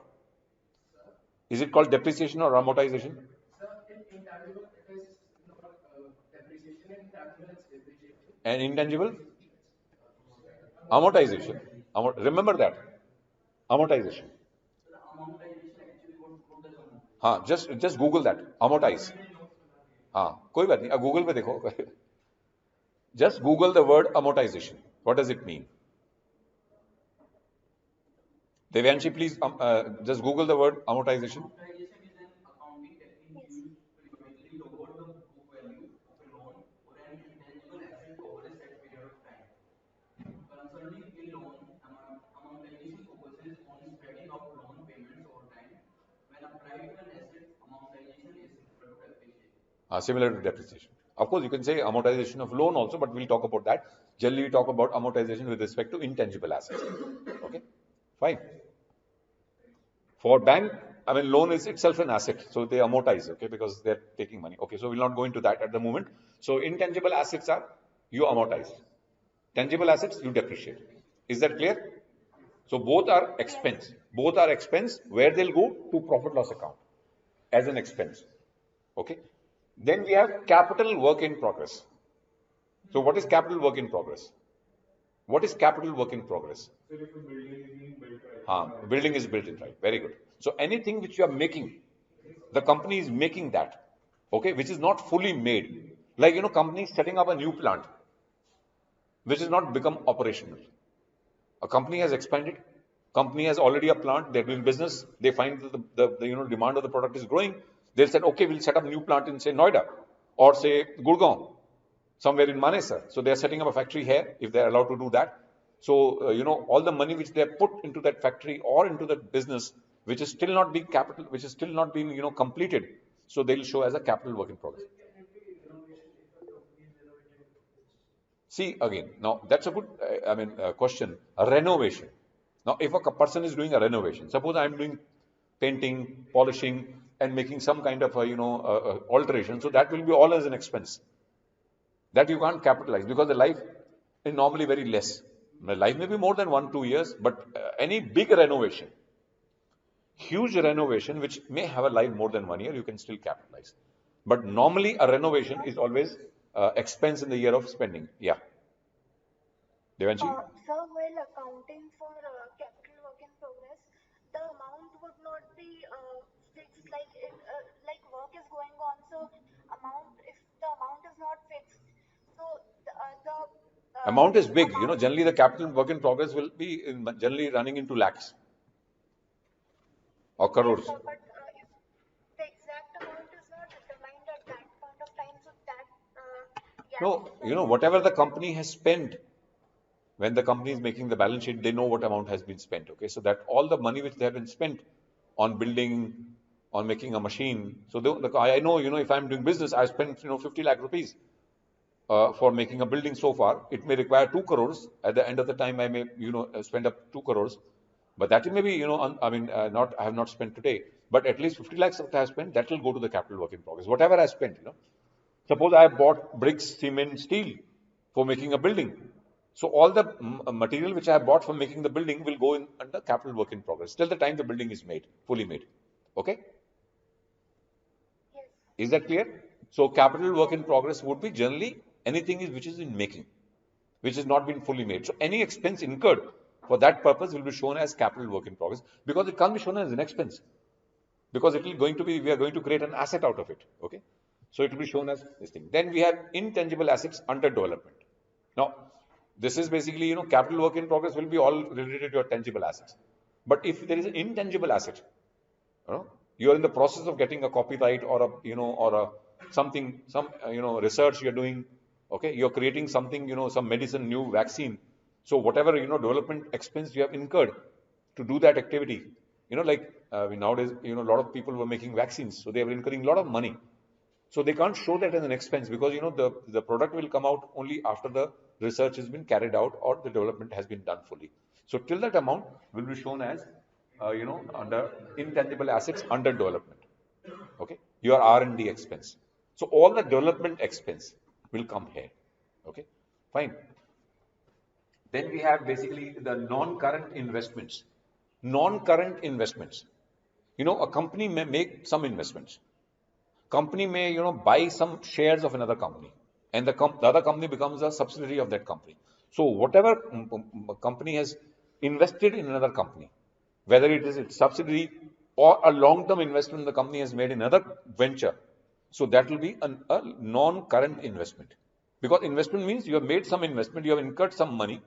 Is it called depreciation or amortization? Sir, in intangible, it is not depreciation, in intangible, it's depreciation. And intangible? Amortization. Remember that. Amortization. हाँ, just Google that. Amortize. हाँ, कोई बात नहीं. Google पे देखो. Just Google the word amortization. What does it mean? Devyanshi, please just Google the word amortization. Amortization is an accounting technique used to periodically lower the book value of a loan or an intangible asset over a set period of time. Concerning a loan, amortization focuses on spreading out loan payments over time. When applied to an asset, amortization is similar to depreciation. Similar to depreciation. Of course, you can say amortization of loan also, but we'll talk about that. Generally, we talk about amortization with respect to intangible assets. Okay, fine. For bank, loan is itself an asset, so they amortize, okay, because they're taking money. Okay, so we'll not go into that at the moment. So intangible assets are, you amortize. Tangible assets, you depreciate. Is that clear? So both are expense. Both are expense where they'll go to profit loss account as an expense. Okay. Then we have capital work in progress. So what is capital work in progress? What is capital work in progress? So if a building is being built right. Building is built in, right? Very good. So anything which you are making, the company is making that, okay, which is not fully made. Like, company is setting up a new plant, which has not become operational. A company has expanded. Company has already a plant. They're doing business. They find that the demand of the product is growing. They said, okay, we'll set up a new plant in, say, Noida or, say, Gurgaon, somewhere in Manesar. So they are setting up a factory here, if they're allowed to do that. So, all the money which they have put into that factory or into that business, which is still not being capital, which is still not being, completed. So they'll show as a capital work in progress. See, again, now that's a good, question. A renovation. Now, if a person is doing a renovation, suppose I'm doing painting, polishing, and making some kind of, alteration. So that will be all as an expense. That you can't capitalize because the life is normally very less. The life may be more than 1-2 years, but any big renovation, huge renovation which may have a life more than 1 year, you can still capitalize. But normally a renovation is always expense in the year of spending. Yeah. Devanshi? Sir, while accounting for capital work in progress, the amount would not be fixed. Like work is going on, so if the amount is not fixed, so the Amount is big. amount. Generally the capital work in progress will be generally running into lakhs or Yes, crores. sir, but if the exact amount is not determined at that point of time, so that gap No, is the whatever the company has spent, when the company is making the balance sheet, they know what amount has been spent. Okay, so that all the money which they have been spent on building, on making a machine. So I know, if I'm doing business, I spent 50 lakh rupees for making a building so far. It may require 2 crores. At the end of the time, I may spend up 2 crores. But that may be, not I have not spent today. But at least 50 lakhs that I have spent, that will go to the capital work in progress. Whatever I spent, Suppose I have bought bricks, cement, steel for making a building. So all the material which I have bought for making the building will go in under capital work in progress till the time the building is made, fully made. Okay? yes. Is that clear? So capital work in progress would be generally anything which is in making, which has not been fully made. So any expense incurred for that purpose will be shown as capital work in progress, because it can't be shown as an expense, because we are going to create an asset out of it. Okay? So it will be shown as this thing. Then we have intangible assets under development. Now, this is basically, capital work in progress will be all related to your tangible assets. But if there is an intangible asset, you are in the process of getting a copyright or some research you're doing. Okay, you're creating something, some medicine, new vaccine. So whatever, development expense you have incurred to do that activity, nowadays, a lot of people were making vaccines, so they were incurring a lot of money. So they can't show that as an expense, because the product will come out only after the research has been carried out or the development has been done fully. So till that amount will be shown as under intangible assets under development. Okay, your R&D expense. So all the development expense will come here. Okay, fine. Then we have basically the non-current investments. Non-current investments. A company may make some investments. Company may, buy some shares of another company, and the other company becomes a subsidiary of that company. So whatever company has invested in another company, whether it is its subsidiary or a long-term investment the company has made in another venture, so that will be a non-current investment. Because investment means you have made some investment, you have incurred some money,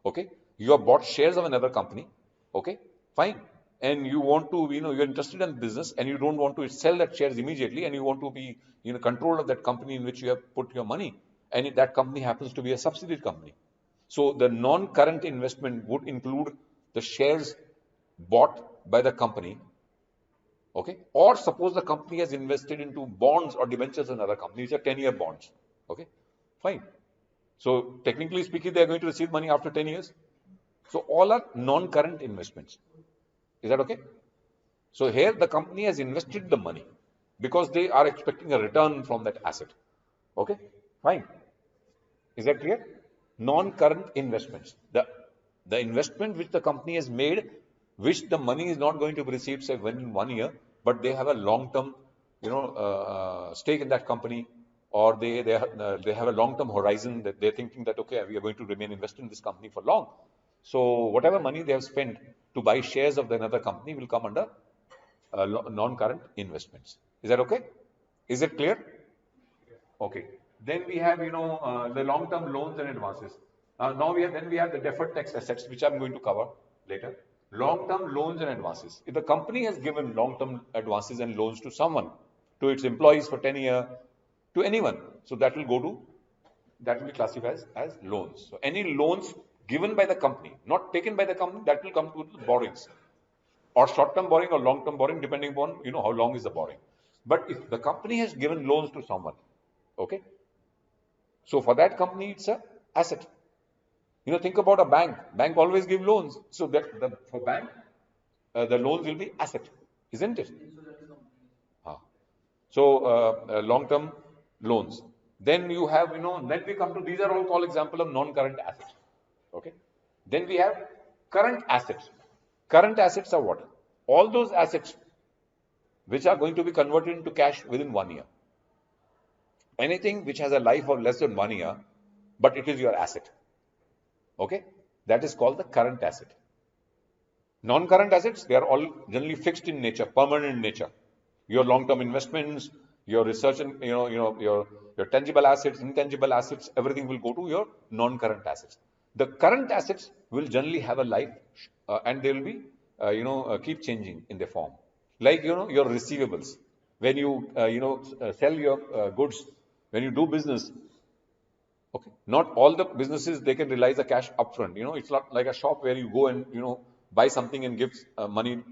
okay? You have bought shares of another company, okay? Fine. And you want to, you're interested in business and you don't want to sell that shares immediately, and you want to be, control of that company in which you have put your money, and that company happens to be a subsidiary company. So the non-current investment would include the shares bought by the company, okay? Or suppose the company has invested into bonds or debentures in another company, which are 10-year bonds, okay? Fine. So technically speaking, they are going to receive money after 10 years. So all are non-current investments. Is that okay? So here the company has invested the money because they are expecting a return from that asset. Okay, fine. Is that clear? Non-current investments. The investment which the company has made, which the money is not going to be received, say, in 1 year, but they have a long-term, stake in that company, or they have a long-term horizon that they're thinking that, okay, we are going to remain invested in this company for long. So whatever money they have spent to buy shares of another company will come under non-current investments. Is that okay? Is it clear? Okay. Then we have, the long-term loans and advances. Now we have the deferred tax assets, which I'm going to cover later. Long-term loans and advances. If the company has given long-term advances and loans to someone, to its employees for 10 years, to anyone, so that will be classified as loans. So any loans given by the company, not taken by the company, that will come to the borrowings, or short-term borrowing or long-term borrowing, depending upon, how long is the borrowing. But if the company has given loans to someone, okay, so for that company, it's a asset. Think about a bank. Bank always give loans. So that for bank, the loans will be asset, isn't it? So long-term loans. Then you have, then we come to, these are all called example of non-current assets. Okay. Then we have current assets. Current assets are what? all those assets which are going to be converted into cash within 1 year. Anything which has a life of less than 1 year, but it is your asset. Okay? That is called the current asset. Non-current assets, they are all generally fixed in nature, permanent in nature. Your long-term investments, your research and your tangible assets, intangible assets, everything will go to your non-current assets. The current assets will generally have a life, and they will be keep changing in their form. Like your receivables. When you sell your goods, when you do business, okay, not all the businesses they can realize the cash upfront. It's not like a shop where you go and buy something and give money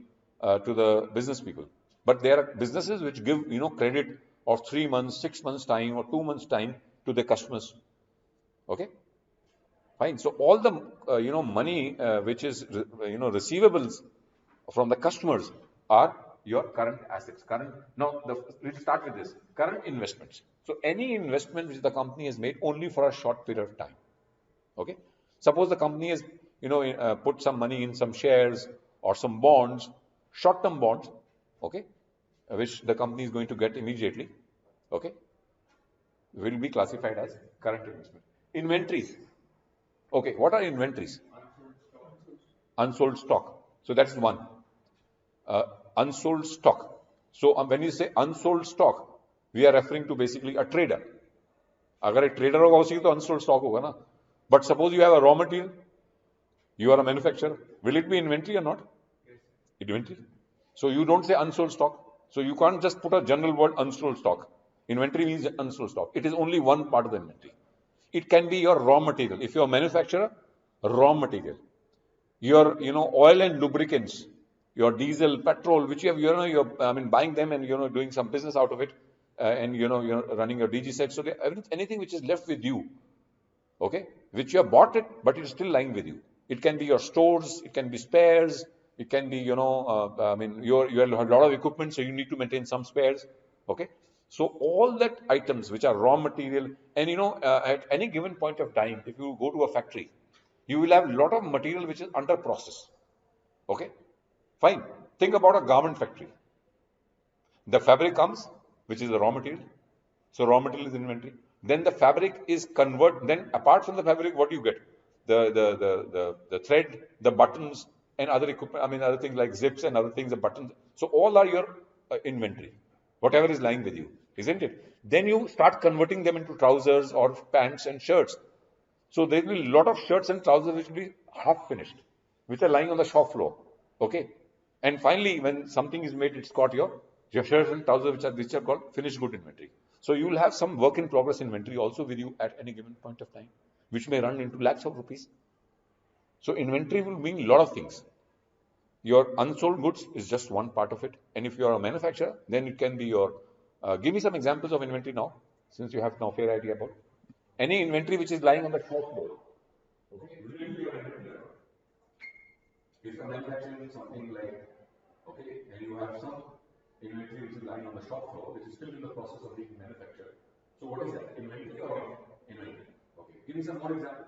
to the business people. But there are businesses which give credit of 3 months, 6 months time, or 2 months time to their customers. Okay, fine. So all the money which is receivables from the customers are your current assets. Let's start with this current investments. So any investment which the company has made only for a short period of time. Okay, suppose the company has put some money in some shares or some bonds, short-term bonds, okay, which the company is going to get immediately, okay, will be classified as current investment. Inventories. Okay, what are inventories? Unsold stock. So that's one. Unsold stock. So when you say unsold stock, we are referring to basically a trader. अगर एक trader होगा उसी तो unsold stock होगा ना. But suppose you have a raw material, you are a manufacturer. Will it be inventory or not? Inventory. So you don't say unsold stock. So you can't just put a general word unsold stock. Inventory means unsold stock. It is only one part of the inventory. It can be your raw material. If you're a manufacturer, raw material. Your oil and lubricants, your diesel, petrol, which you have, you're buying them and doing some business out of it, and you're running your DG set. So anything which is left with you, okay, which you have bought it, but it's still lying with you. It can be your stores, it can be spares, it can be you have a lot of equipment, so you need to maintain some spares. Okay, so all that items which are raw material, and at any given point of time, if you go to a factory, you will have a lot of material which is under process. Okay, fine. Think about a garment factory. The fabric comes, which is the raw material. So raw material is inventory. Then the fabric is converted. Then apart from the fabric, what do you get? The thread, the buttons, and other equipment. Other things like zips and other things, the buttons. So all are your inventory. Whatever is lying with you, isn't it? Then you start converting them into trousers or pants and shirts. So there will be a lot of shirts and trousers which will be half finished, which are lying on the shop floor. Okay. And finally, when something is made, it's got your shirts and trousers which are called finished good inventory. So you will have some work in progress inventory also with you at any given point of time, which may run into lakhs of rupees. So inventory will mean a lot of things. Your unsold goods is just one part of it. And if you are a manufacturer, then it can be your, give me some examples of inventory now, since you have now fair idea about any inventory which is lying on the shop floor. Okay, if you're manufacturing something like, okay, and you have some inventory which is lying on the shop floor, which is still in the process of being manufactured. So what is that? Inventory or inventory? Okay. Give me some more examples.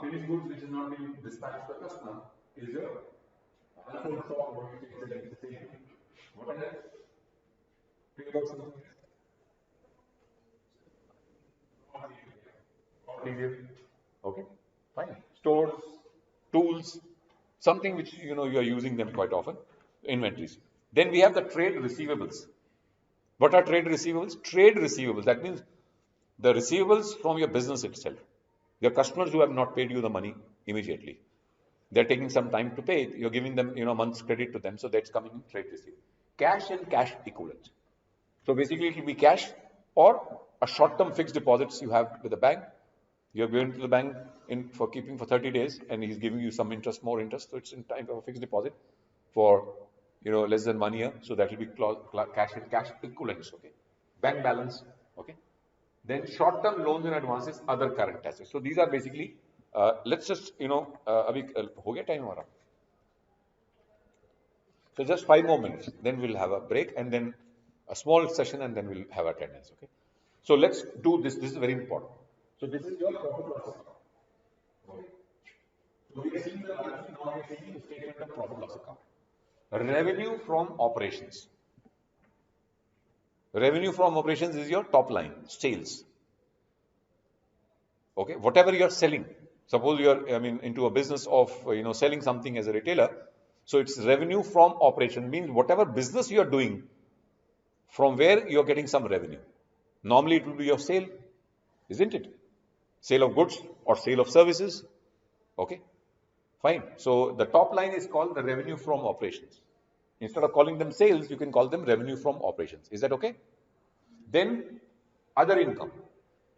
Finished goods which is not being dispatched to the customer is your unsold stock. What is the same? What is that? Think about something. Okay, fine. Stores, tools, something which you are using them quite often. Inventories. Then we have the trade receivables. What are trade receivables? Trade receivables. That means the receivables from your business itself. Your customers who have not paid you the money immediately. They're taking some time to pay. You're giving them a month's credit to them, so that's coming in trade receivables. Cash and cash equivalent. So basically, it will be cash or a short-term fixed deposits you have with the bank. You're going to the bank for keeping for 30 days, and he's giving you some interest, more interest. So it's in time of a fixed deposit for less than 1 year. So that will be cash and cash equivalents. Okay, bank balance. Okay. Then short-term loans and advances, other current assets. So these are basically. Let's just अभी हो गया time हमारा. So just 5 more minutes. Then we'll have a break and then a small session, and then we'll have attendance. Okay. So let's do this. This is very important. So this is your profit loss account. Okay. So we are seeing the balance sheet, now we are seeing the statement of profit loss account. Revenue from operations. Revenue from operations is your top line, sales. Okay, whatever you are selling. Suppose you are, into a business of, selling something as a retailer. So it's revenue from operation, means whatever business you are doing, from where you are getting some revenue. Normally it will be your sale, isn't it? Sale of goods or sale of services. Okay, fine. So the top line is called the revenue from operations. Instead of calling them sales, you can call them revenue from operations. Is that okay? Then other income.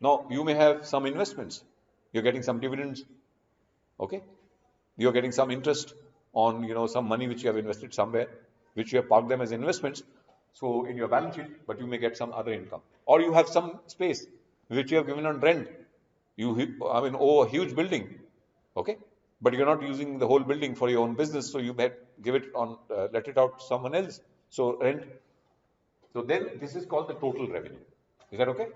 Now you may have some investments. You're getting some dividends. Okay, you're getting some interest on some money which you have invested somewhere, which you have parked them as investments. So in your balance sheet, but you may get some other income, or you have some space which you have given on rent. You owe a huge building, okay, but you're not using the whole building for your own business, so you may give it on let it out to someone else. So rent. So then this is called the total revenue. Is that okay?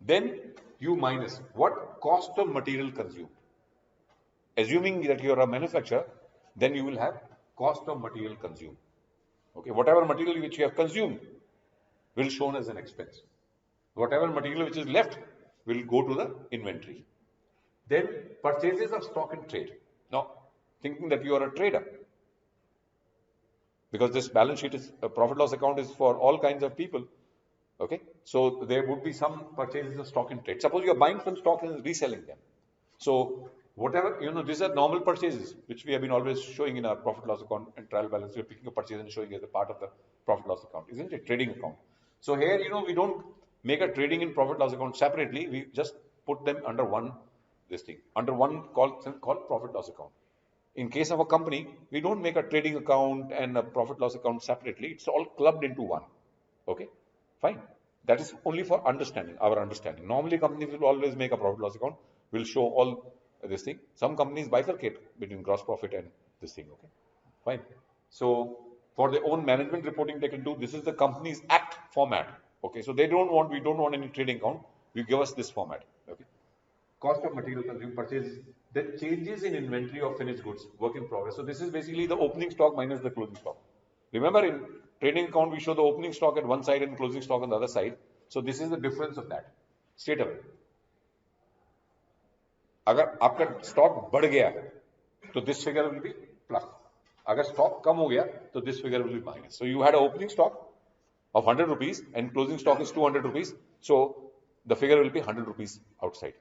Then you minus what cost of material consumed. Assuming that you are a manufacturer, then you will have cost of material consumed. Okay, whatever material which you have consumed will shown as an expense. Whatever material which is left will go to the inventory. Then purchases of stock in trade. Now, thinking that you are a trader, because this balance sheet is a profit loss account is for all kinds of people. Okay, so there would be some purchases of stock in trade. Suppose you are buying some stock and reselling them. So whatever, these are normal purchases, which we have been always showing in our profit loss account and trial balance. We're picking a purchase and showing as a part of the profit loss account, isn't it? Trading account. So here, we don't make a trading and profit loss account separately. We just put them under one, under one called profit loss account. In case of a company, we don't make a trading account and a profit loss account separately. It's all clubbed into one. Okay, fine. That is only for understanding, our understanding. Normally, companies will always make a profit loss account. Will show all this thing. Some companies bifurcate between gross profit and this thing. Okay, fine. So for their own management reporting, they can do. This is the company's act format. Okay, so we don't want any trading account. We give us this format. Okay, cost of material consumed, purchase, then changes in inventory of finished goods, work in progress. So this is basically the opening stock minus the closing stock. Remember, in trading account we show the opening stock at one side and closing stock on the other side. So this is the difference of that. Straight away. अगर आपका stock बढ़ गया तो this figure will be plus, अगर stock कम हो गया तो this figure will be minus. So you had a opening stock of 100 rupees and closing stock is 200 rupees, so the figure will be 100 rupees outside.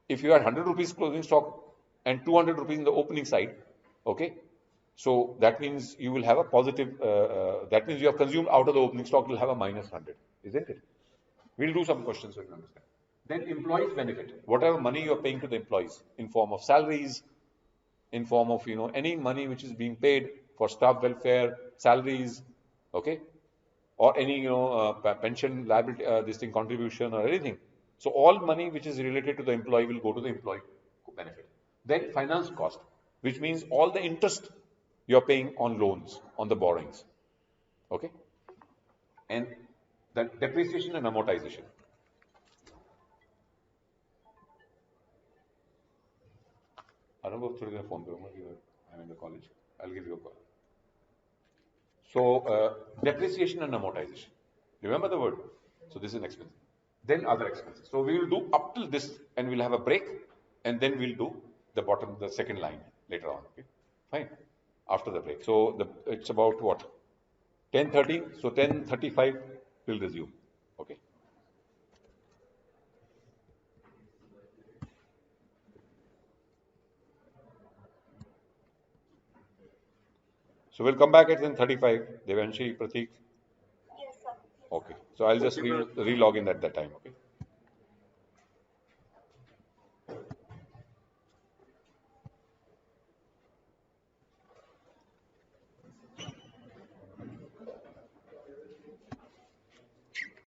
If you had 100 rupees closing stock and 200 rupees in the opening side, okay, so that means you will have a positive, that means you have consumed out of the opening stock, you'll have a minus 100, isn't it? We'll do some questions so you can understand. Then employees benefit, whatever money you are paying to the employees in form of salaries, in form of any money which is being paid for staff welfare, salaries, okay, or any pension liability, this thing contribution or anything. So all money which is related to the employee will go to the employee benefit. Then finance cost, which means all the interest you are paying on loans, on the borrowings, okay, and then depreciation and amortization. I don't know if through the phone, I'm in the college. I'll give you a call. So depreciation and amortization. Remember the word. So this is an expense. Then other expenses. So we will do up till this, and we'll have a break, and then we'll do the bottom, the second line later on. Okay, fine. After the break. So it's about what? 10:30. So 10:35 we'll resume. Okay. So we'll come back at 10:35. Devanshi, Prateek. Yes, sir. Okay. So I'll just re-log in at that time. Okay.